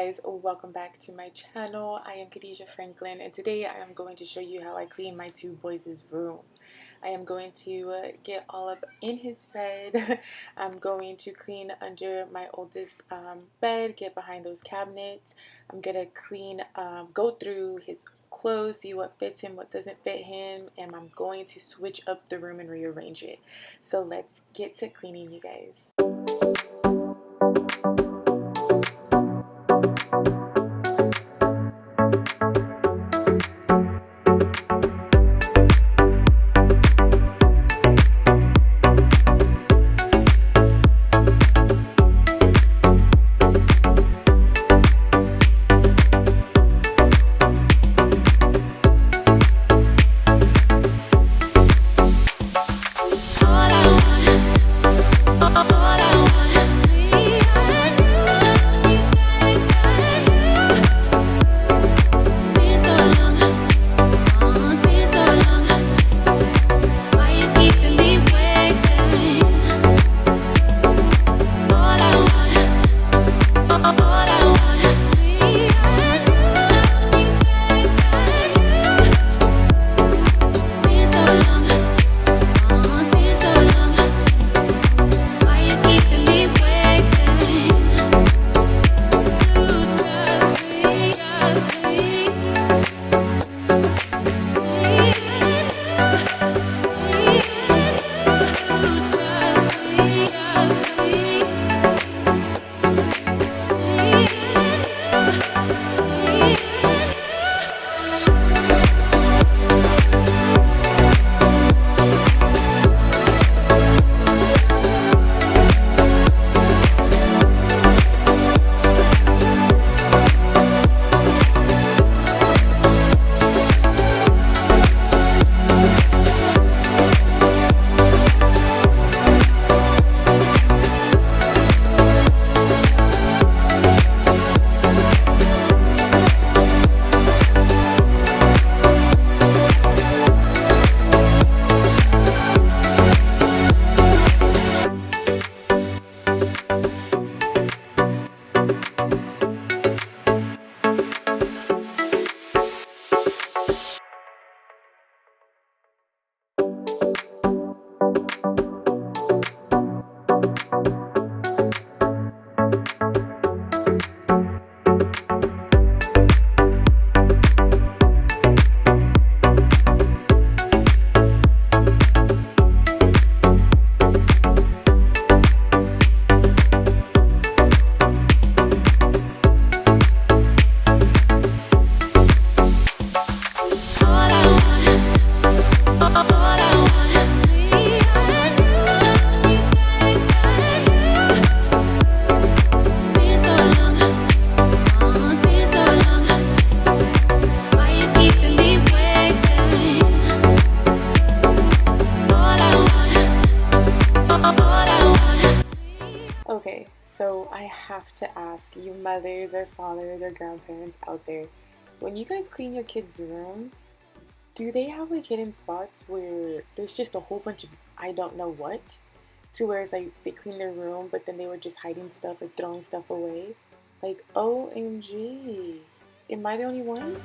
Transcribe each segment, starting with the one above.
guys, welcome back to my channel. I am Khadijah Franklin, and today I am going to show you how I clean my two boys' room. I am going to get all up in his bed. I'm going to clean under my oldest bed, get behind those cabinets. I'm going to clean, go through his clothes, see what fits him, what doesn't fit him, and I'm going to switch up the room and rearrange it. So let's get to cleaning, you guys. Okay, so I have to ask you mothers or fathers or grandparents out there, when you guys clean your kids' room, do they have like hidden spots where there's just a whole bunch of I don't know what, to where it's like they clean their room but then they were just hiding stuff or throwing stuff away? Like, OMG, am I the only one?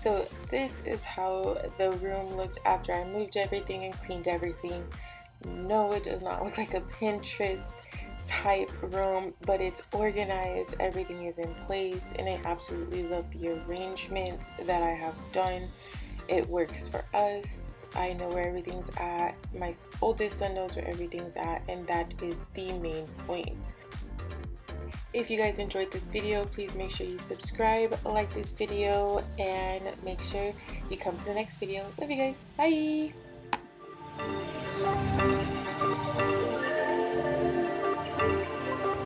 So this is how the room looked after I moved everything and cleaned everything. No, it does not look like a Pinterest type room, but it's organized, everything is in place, and I absolutely love the arrangement that I have done. It works for us. I know where everything's at. My oldest son knows where everything's at, and that is the main point. If you guys enjoyed this video, please make sure you subscribe, like this video, and make sure you come to the next video. Love you guys. Bye!